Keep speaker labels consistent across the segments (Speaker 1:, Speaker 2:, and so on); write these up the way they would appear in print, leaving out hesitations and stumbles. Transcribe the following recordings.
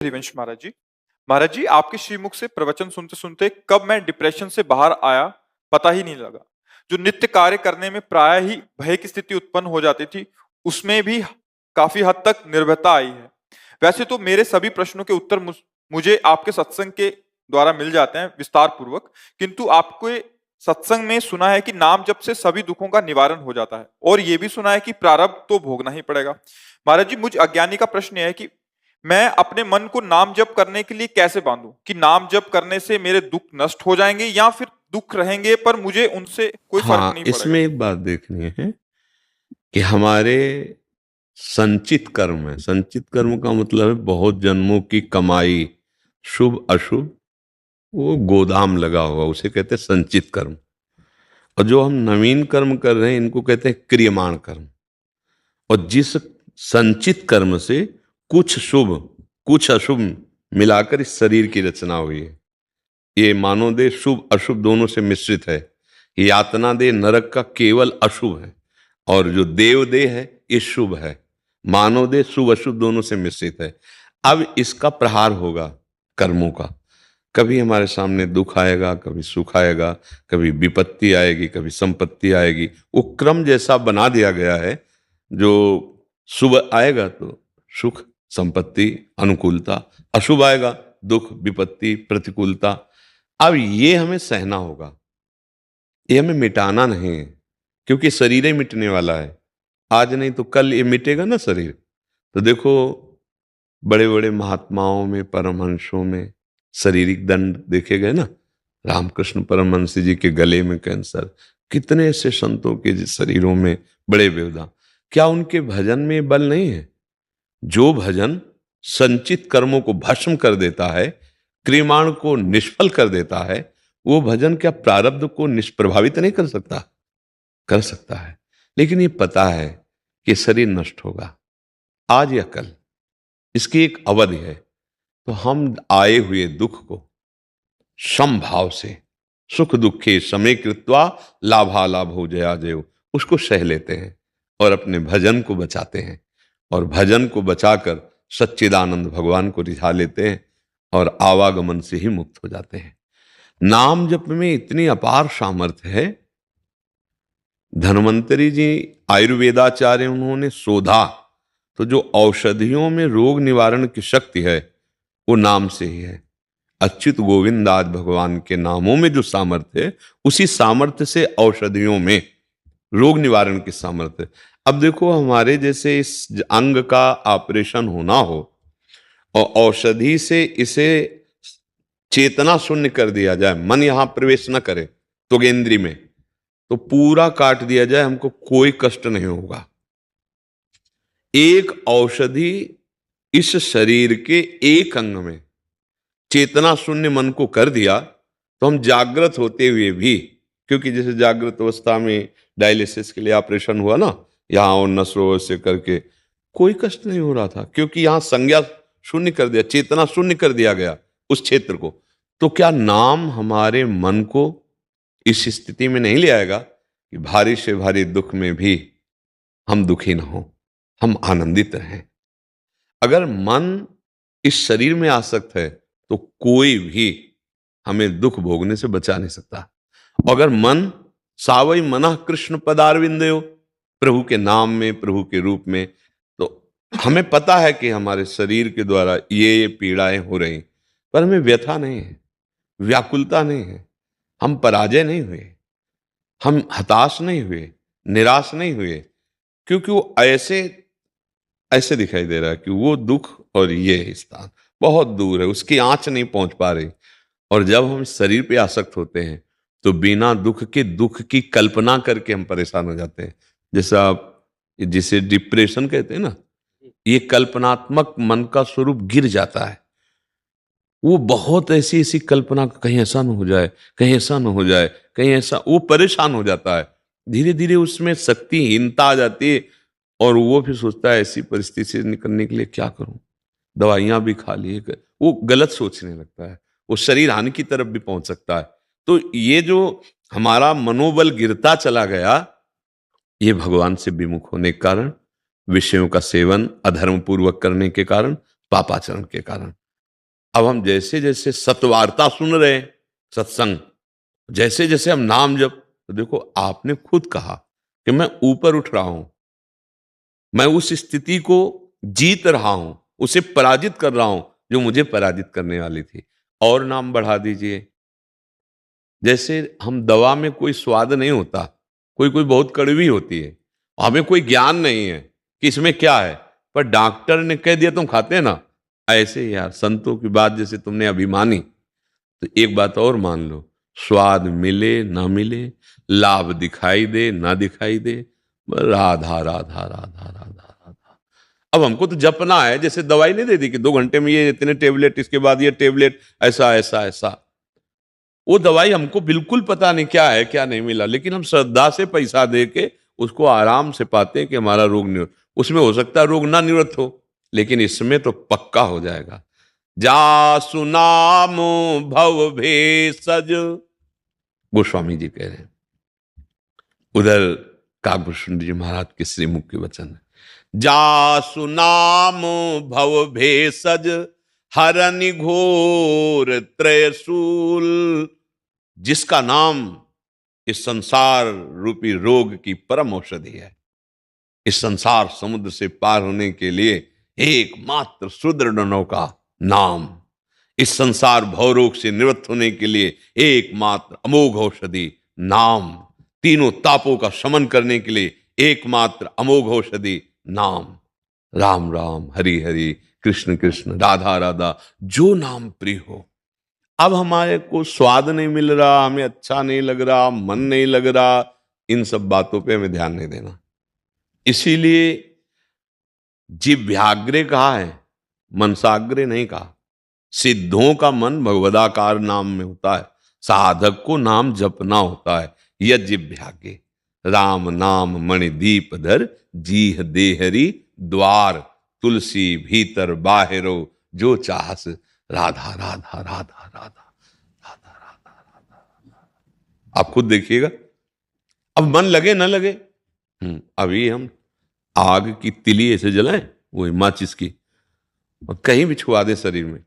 Speaker 1: हरिवंश महाराज जी आपके श्रीमुख से प्रवचन सुनते सुनते कब मैं डिप्रेशन से बाहर आया पता ही नहीं लगा। जो नित्य कार्य करने में प्राय ही भय की स्थिति उत्पन्न हो जाती थी, उसमें भी काफी हद तक निर्भयता आई है। वैसे तो मेरे सभी प्रश्नों के उत्तर मुझे आपके सत्संग के द्वारा मिल जाते हैं विस्तार पूर्वक, किंतु आपको सत्संग में सुना है कि नाम जप से सभी दुखों का निवारण हो जाता है, और यह भी सुना है कि प्रारब्ध तो भोगना ही पड़ेगा। महाराज जी, मुझ अज्ञानी का प्रश्न यह है कि मैं अपने मन को नाम जप करने के लिए कैसे बांधूं कि नाम जप करने से मेरे दुख नष्ट हो जाएंगे या फिर दुख रहेंगे पर मुझे उनसे कोई फर्क नहीं पड़ेगा।
Speaker 2: इसमें एक बात देखनी है कि हमारे संचित कर्म है। संचित कर्म का मतलब है बहुत जन्मों की कमाई, शुभ अशुभ, वो गोदाम लगा हुआ, उसे कहते हैं संचित कर्म। और जो हम नवीन कर्म कर रहे हैं इनको कहते हैं क्रियमाण कर्म। और जिस संचित कर्म से कुछ शुभ कुछ अशुभ मिलाकर इस शरीर की रचना हुई है। ये मानव देह शुभ अशुभ दोनों से मिश्रित है। यातना देह नरक का केवल अशुभ है, और जो देव देह है ये शुभ है। मानव देह शुभ अशुभ दोनों से मिश्रित है। अब इसका प्रहार होगा कर्मों का। कभी हमारे सामने दुख आएगा, कभी सुख आएगा, कभी विपत्ति आएगी, कभी संपत्ति आएगी। वो क्रम जैसा बना दिया गया है। जो शुभ आएगा तो सुख संपत्ति अनुकूलता, अशुभ आएगा दुख विपत्ति प्रतिकूलता। अब ये हमें सहना होगा, ये हमें मिटाना नहीं है, क्योंकि शरीर ही मिटने वाला है। आज नहीं तो कल ये मिटेगा ना शरीर। तो देखो बड़े बड़े महात्माओं में, परमहंसों में शारीरिक दंड देखे गए ना। रामकृष्ण परमहंस जी के गले में कैंसर, कितने ऐसे संतों के शरीरों में बड़े व्यवधान। क्या उनके भजन में बल नहीं है? जो भजन संचित कर्मों को भस्म कर देता है, क्रियमाण को निष्फल कर देता है, वो भजन क्या प्रारब्ध को निष्प्रभावित नहीं कर सकता? कर सकता है। लेकिन ये पता है कि शरीर नष्ट होगा आज या कल, इसकी एक अवधि है। तो हम आए हुए दुख को समभाव से सुख दुखे समय कृत्वा लाभालाभ हो जया जयो, उसको सह लेते हैं और अपने भजन को बचाते हैं। और भजन को बचाकर सच्चिदानंद भगवान को रिझा लेते हैं और आवागमन से ही मुक्त हो जाते हैं। नाम जप में इतनी अपार सामर्थ्य है। धन्वंतरी जी आयुर्वेदाचार्य, उन्होंने शोधा तो जो औषधियों में रोग निवारण की शक्ति है वो नाम से ही है। अच्युत गोविंद आज भगवान के नामों में जो सामर्थ्य है, उसी सामर्थ्य से औषधियों में रोग निवारण की सामर्थ्य। अब देखो हमारे जैसे इस अंग का ऑपरेशन होना हो और औषधि से इसे चेतना शून्य कर दिया जाए, मन यहां प्रवेश न करे तो गेंद्री में, तो पूरा काट दिया जाए, हमको कोई कष्ट नहीं होगा। एक औषधि इस शरीर के एक अंग में चेतना शून्य मन को कर दिया तो हम जागृत होते हुए भी, क्योंकि जैसे जागृत अवस्था में डायलिसिस के लिए ऑपरेशन हुआ ना, यहां और नसों से करके कोई कष्ट नहीं हो रहा था, क्योंकि यहां संज्ञा शून्य कर दिया, चेतना शून्य कर दिया गया उस क्षेत्र को। तो क्या नाम हमारे मन को इस स्थिति में नहीं ले आएगा कि भारी से भारी दुख में भी हम दुखी ना हो, हम आनंदित रहें? अगर मन इस शरीर में आसक्त है तो कोई भी हमें दुख भोगने से बचा नहीं सकता। अगर मन सावई मना कृष्ण पदारविंदयो, प्रभु के नाम में, प्रभु के रूप में, तो हमें पता है कि हमारे शरीर के द्वारा ये पीड़ाएं हो रही, पर हमें व्यथा नहीं है, व्याकुलता नहीं है, हम पराजय नहीं हुए, हम हताश नहीं हुए, निराश नहीं हुए, क्योंकि वो ऐसे दिखाई दे रहा है कि वो दुख और ये स्थान बहुत दूर है, उसकी आंच नहीं पहुंच पा रही। और जब हम शरीर पे आसक्त होते हैं तो बिना दुख के दुख की कल्पना करके हम परेशान हो जाते हैं। जैसा आप जिसे डिप्रेशन कहते हैं ना, ये कल्पनात्मक मन का स्वरूप गिर जाता है। वो बहुत ऐसी ऐसी कल्पना, कहीं ऐसा न हो जाए, कहीं ऐसा न हो जाए, कहीं ऐसा, वो परेशान हो जाता है। धीरे धीरे उसमें शक्तिहीनता आ जाती है और वो फिर सोचता है ऐसी परिस्थिति से निकलने के लिए क्या करूं, दवाइयां भी खा ली, वो गलत सोचने लगता है, वो शरीर हानि की तरफ भी पहुंच सकता है। तो ये जो हमारा मनोबल गिरता चला गया, ये भगवान से विमुख होने के कारण, विषयों का सेवन अधर्म पूर्वक करने के कारण, पापाचरण के कारण। अब हम जैसे जैसे सत्वार्ता सुन रहे हैं, सत्संग, जैसे जैसे हम नाम जप, तो देखो आपने खुद कहा कि मैं ऊपर उठ रहा हूं, मैं उस स्थिति को जीत रहा हूं, उसे पराजित कर रहा हूं जो मुझे पराजित करने वाली थी। और नाम बढ़ा दीजिए। जैसे हम दवा में कोई स्वाद नहीं होता, कोई कोई बहुत कड़वी होती है, हमें कोई ज्ञान नहीं है कि इसमें क्या है, पर डॉक्टर ने कह दिया तुम खाते हैं ना। ऐसे ही यार संतों की बात जैसे तुमने अभी मानी, तो एक बात और मान लो, स्वाद मिले ना मिले, लाभ दिखाई दे ना दिखाई दे, राधा राधा राधा राधा राधा। अब हमको तो जपना है, जैसे दवाई नहीं दे दी कि 2 घंटे में ये इतने टेबलेट, इसके बाद ये टेबलेट, ऐसा ऐसा ऐसा। वो दवाई हमको बिल्कुल पता नहीं क्या है क्या नहीं मिला, लेकिन हम श्रद्धा से पैसा दे के उसको आराम से पाते हैं कि हमारा रोग निवृत्त। उसमें हो सकता है रोग ना निवृत्त हो, लेकिन इसमें तो पक्का हो जाएगा। जा सुनाम भव भेषज, गोस्वामी जी कह रहे हैं। उधर काकभूषण जी महाराज के श्रीमुख के वचन है, जा सुनाम भव भेषज हरनि घोर त्रयशूल। जिसका नाम इस संसार रूपी रोग की परम औषधि है। इस संसार समुद्र से पार होने के लिए एकमात्र सुदृढ़ नौका नाम। इस संसार भवरोग से निवृत्त होने के लिए एकमात्र अमोघ औषधि नाम। तीनों तापों का शमन करने के लिए एकमात्र अमोघ औषधि नाम। राम राम हरि हरि कृष्ण कृष्ण राधा राधा, जो नाम प्रिय हो। अब हमारे को स्वाद नहीं मिल रहा, हमें अच्छा नहीं लग रहा, मन नहीं लग रहा, इन सब बातों पे हमें ध्यान नहीं देना। इसीलिए जिव्याग्रे कहा है, मनसाग्रे नहीं कहा। सिद्धों का मन भगवदाकार नाम में होता है, साधक को नाम जपना होता है। यह जिव्याग्रे राम नाम मणिदीप धर, जीह देहरी द्वार, तुलसी भीतर बाहिरो, जो चाहस राधा राधा राधा राधा राधा राधा राधा। आप खुद देखिएगा, अब मन लगे ना लगे। अभी हम आग की तिली ऐसे जलाएं, वो माचिस की, और कहीं भी छुआ दे शरीर में,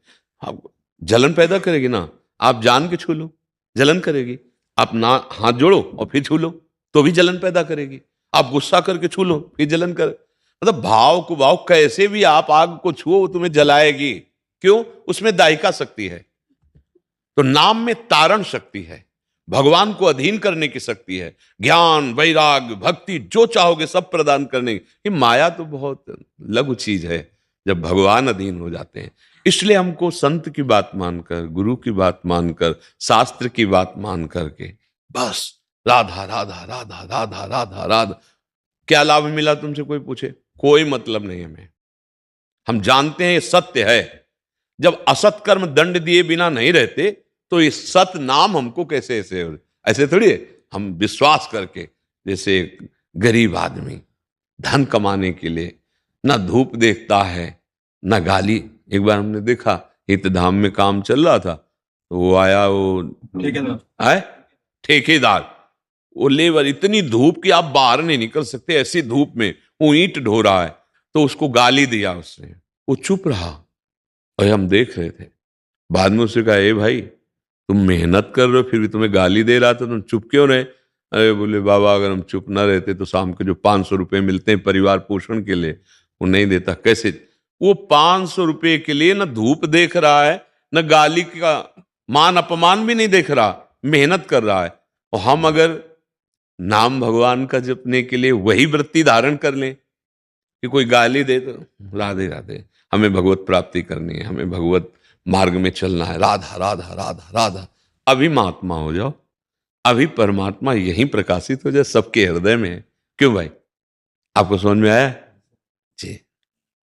Speaker 2: आप जलन पैदा करेगी ना। आप जान के छू लो, जलन करेगी। आप ना हाथ जोड़ो और फिर छू लो, तो भी जलन पैदा करेगी। आप गुस्सा करके छू लो, फिर जलन कर, मतलब भाव को भाव कैसे भी आप आग को छुओ वो तुम्हें जलाएगी। क्यों? उसमें दायिका शक्ति है। तो नाम में तारण शक्ति है, भगवान को अधीन करने की शक्ति है, ज्ञान वैराग्य भक्ति जो चाहोगे सब प्रदान करने की। माया तो बहुत लघु चीज है जब भगवान अधीन हो जाते हैं। इसलिए हमको संत की बात मानकर, गुरु की बात मानकर, शास्त्र की बात मान करके बस राधा राधा राधा राधा राधा राधा। क्या लाभ मिला तुमसे कोई पूछे? कोई मतलब नहीं हमें। हम जानते हैं ये सत्य है। जब असत कर्म दंड दिए बिना नहीं रहते तो ये सत नाम हमको कैसे ऐसे थोड़ी है। हम विश्वास करके, जैसे गरीब आदमी धन कमाने के लिए ना धूप देखता है ना गाली। एक बार हमने देखा हितधाम में काम चल रहा था, तो वो आया, वो ठेकेदार, वो लेबर, इतनी धूप कि आप बाहर नहीं निकल सकते, ऐसी धूप में वो ईंट ढो रहा है, तो उसको गाली दिया उसने। वो चुप रहा और हम देख रहे थे। बाद में उससे कहा, ए भाई तुम मेहनत कर रहे हो फिर भी तुम्हें गाली दे रहा था, तुम चुप क्यों रहे? अरे बोले बाबा अगर हम चुप ना रहते तो शाम के जो 500 रुपए मिलते हैं परिवार पोषण के लिए वो नहीं देता। कैसे? वो 500 रुपए के लिए ना धूप देख रहा है, ना गाली का मान अपमान भी नहीं देख रहा, मेहनत कर रहा है। और हम अगर नाम भगवान का जपने के लिए वही वृत्ति धारण कर लें कि कोई गाली दे तो राधे राधे, हमें भगवत प्राप्ति करनी है, हमें भगवत मार्ग में चलना है, राधा राधा राधा राधा, अभी महात्मा हो जाओ, अभी परमात्मा यहीं प्रकाशित हो जाए, सबके हृदय में है। क्यों भाई? आपको समझ में आया?